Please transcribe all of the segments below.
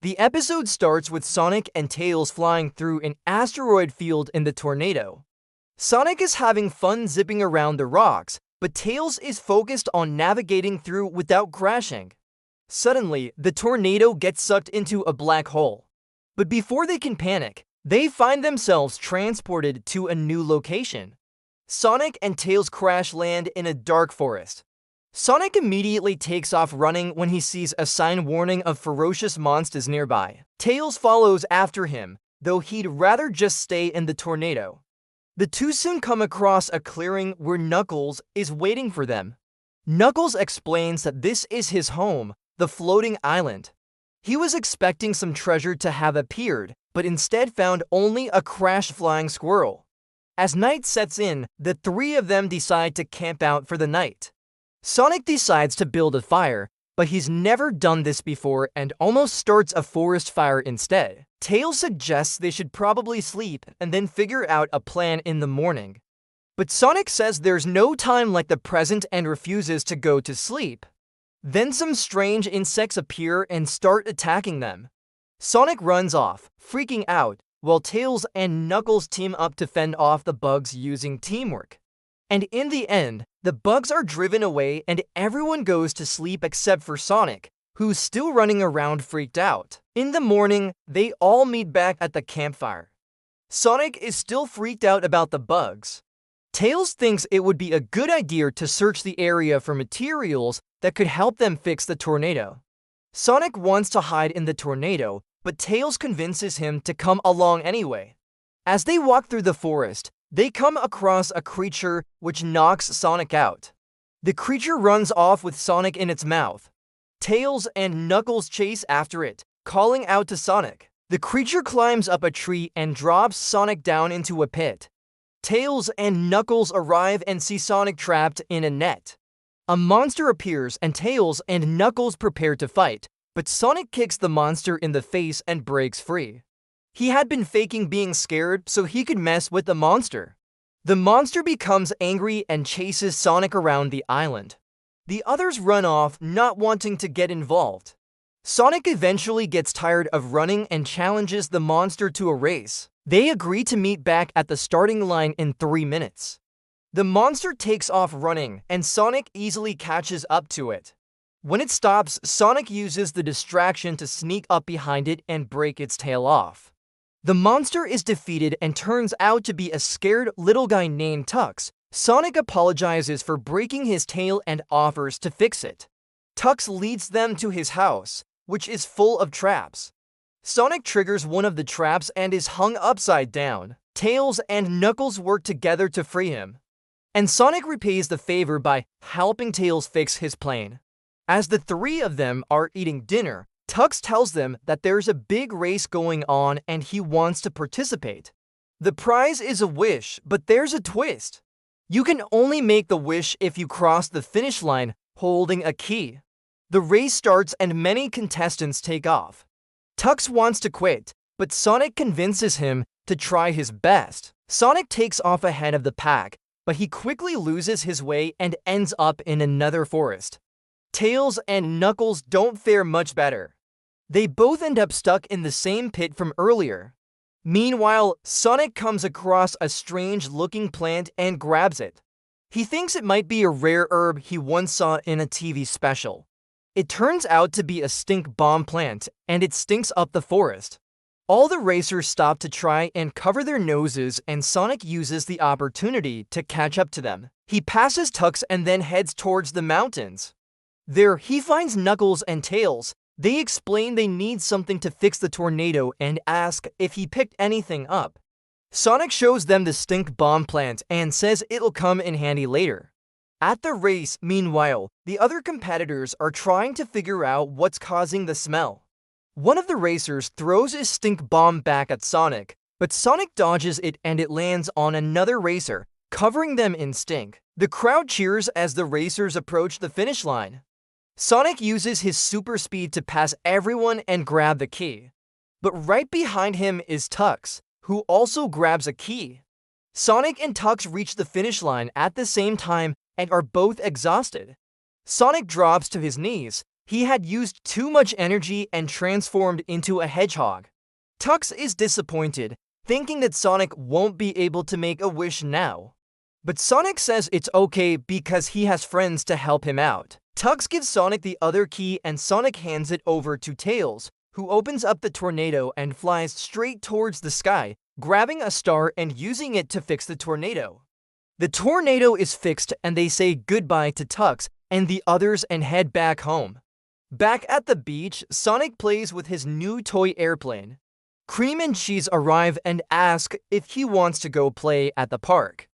The episode starts with Sonic and Tails flying through an asteroid field in the tornado. Sonic is having fun zipping around the rocks, but Tails is focused on navigating through without crashing. Suddenly, the tornado gets sucked into a black hole. But before they can panic, they find themselves transported to a new location. Sonic and Tails crash land in a dark forest. Sonic immediately takes off running when he sees a sign warning of ferocious monsters nearby. Tails follows after him, though he'd rather just stay in the tornado. The two soon come across a clearing where Knuckles is waiting for them. Knuckles explains that this is his home, the floating island. He was expecting some treasure to have appeared, but instead found only a crashed flying squirrel. As night sets in, the three of them decide to camp out for the night. Sonic decides to build a fire, but he's never done this before and almost starts a forest fire instead. Tails suggests they should probably sleep and then figure out a plan in the morning. But Sonic says there's no time like the present and refuses to go to sleep. Then some strange insects appear and start attacking them. Sonic runs off, freaking out, while Tails and Knuckles team up to fend off the bugs using teamwork. And in the end, the bugs are driven away and everyone goes to sleep except for Sonic, who's still running around freaked out. In the morning, they all meet back at the campfire. Sonic is still freaked out about the bugs. Tails thinks it would be a good idea to search the area for materials that could help them fix the tornado. Sonic wants to hide in the tornado, but Tails convinces him to come along anyway. As they walk through the forest, they come across a creature which knocks Sonic out. The creature runs off with Sonic in its mouth. Tails and Knuckles chase after it, calling out to Sonic. The creature climbs up a tree and drops Sonic down into a pit. Tails and Knuckles arrive and see Sonic trapped in a net. A monster appears and Tails and Knuckles prepare to fight, but Sonic kicks the monster in the face and breaks free. He had been faking being scared so he could mess with the monster. The monster becomes angry and chases Sonic around the island. The others run off, not wanting to get involved. Sonic eventually gets tired of running and challenges the monster to a race. They agree to meet back at the starting line in 3 minutes. The monster takes off running, and Sonic easily catches up to it. When it stops, Sonic uses the distraction to sneak up behind it and break its tail off. The monster is defeated and turns out to be a scared little guy named Tux. Sonic apologizes for breaking his tail and offers to fix it. Tux leads them to his house, which is full of traps. Sonic triggers one of the traps and is hung upside down. Tails and Knuckles work together to free him. And Sonic repays the favor by helping Tails fix his plane. As the three of them are eating dinner, Tux tells them that there's a big race going on and he wants to participate. The prize is a wish, but there's a twist. You can only make the wish if you cross the finish line holding a key. The race starts and many contestants take off. Tux wants to quit, but Sonic convinces him to try his best. Sonic takes off ahead of the pack, but he quickly loses his way and ends up in another forest. Tails and Knuckles don't fare much better. They both end up stuck in the same pit from earlier. Meanwhile, Sonic comes across a strange-looking plant and grabs it. He thinks it might be a rare herb he once saw in a TV special. It turns out to be a stink bomb plant, and it stinks up the forest. All the racers stop to try and cover their noses, and Sonic uses the opportunity to catch up to them. He passes Tux and then heads towards the mountains. There, he finds Knuckles and Tails. They explain they need something to fix the tornado and ask if he picked anything up. Sonic shows them the stink bomb plant and says it'll come in handy later. At the race, meanwhile, the other competitors are trying to figure out what's causing the smell. One of the racers throws his stink bomb back at Sonic, but Sonic dodges it and it lands on another racer, covering them in stink. The crowd cheers as the racers approach the finish line. Sonic uses his super speed to pass everyone and grab the key. But right behind him is Tux, who also grabs a key. Sonic and Tux reach the finish line at the same time and are both exhausted. Sonic drops to his knees, He had used too much energy and transformed into a hedgehog. Tux is disappointed, thinking that Sonic won't be able to make a wish now. But Sonic says it's okay because he has friends to help him out. Tux gives Sonic the other key and Sonic hands it over to Tails, who opens up the tornado and flies straight towards the sky, grabbing a star and using it to fix the tornado. The tornado is fixed and they say goodbye to Tux and the others and head back home. Back at the beach, Sonic plays with his new toy airplane. Cream and Cheese arrive and ask if he wants to go play at the park.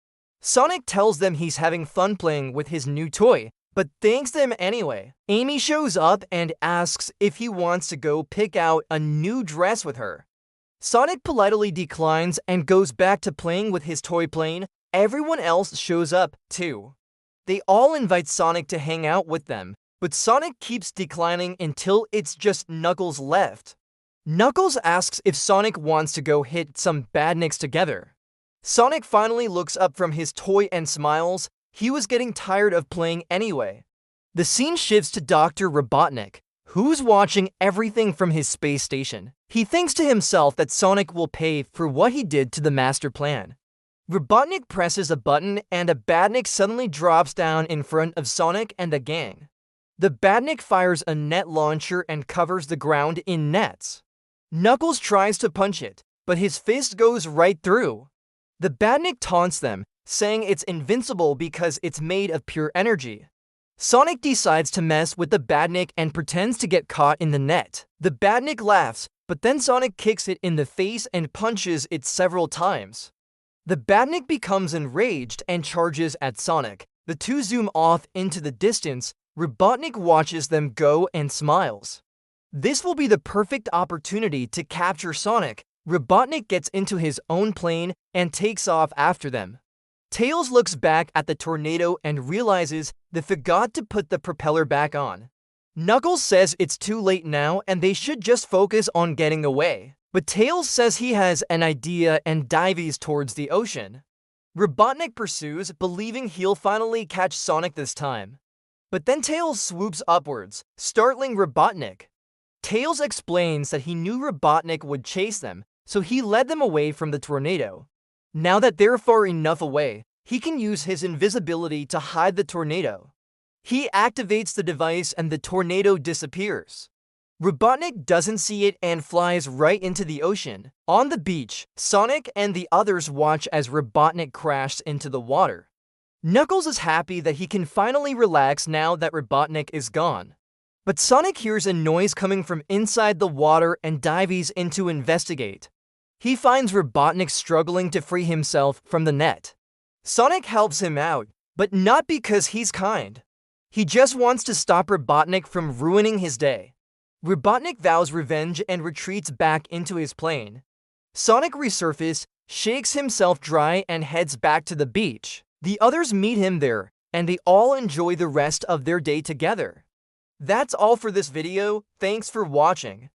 Sonic tells them he's having fun playing with his new toy, but thanks them anyway. Amy shows up and asks if he wants to go pick out a new dress with her. Sonic politely declines and goes back to playing with his toy plane. Everyone else shows up, too. They all invite Sonic to hang out with them, but Sonic keeps declining until it's just Knuckles left. Knuckles asks if Sonic wants to go hit some badniks together. Sonic finally looks up from his toy and smiles. He was getting tired of playing anyway. The scene shifts to Dr. Robotnik, who's watching everything from his space station. He thinks to himself that Sonic will pay for what he did to the master plan. Robotnik presses a button and a badnik suddenly drops down in front of Sonic and the gang. The badnik fires a net launcher and covers the ground in nets. Knuckles tries to punch it, but his fist goes right through. The badnik taunts them, saying it's invincible because it's made of pure energy. Sonic decides to mess with the badnik and pretends to get caught in the net. The badnik laughs, but then Sonic kicks it in the face and punches it several times. The badnik becomes enraged and charges at Sonic. The two zoom off into the distance. Robotnik watches them go and smiles. This will be the perfect opportunity to capture Sonic. Robotnik gets into his own plane and takes off after them. Tails looks back at the tornado and realizes they forgot to put the propeller back on. Knuckles says it's too late now and they should just focus on getting away. But Tails says he has an idea and dives towards the ocean. Robotnik pursues, believing he'll finally catch Sonic this time. But then Tails swoops upwards, startling Robotnik. Tails explains that he knew Robotnik would chase them, so he led them away from the tornado. Now that they're far enough away, he can use his invisibility to hide the tornado. He activates the device and the tornado disappears. Robotnik doesn't see it and flies right into the ocean. On the beach, Sonic and the others watch as Robotnik crashes into the water. Knuckles is happy that he can finally relax now that Robotnik is gone. But Sonic hears a noise coming from inside the water and dives in to investigate. He finds Robotnik struggling to free himself from the net. Sonic helps him out, but not because he's kind. He just wants to stop Robotnik from ruining his day. Robotnik vows revenge and retreats back into his plane. Sonic resurfaces, shakes himself dry and heads back to the beach. The others meet him there, and they all enjoy the rest of their day together. That's all for this video. Thanks for watching.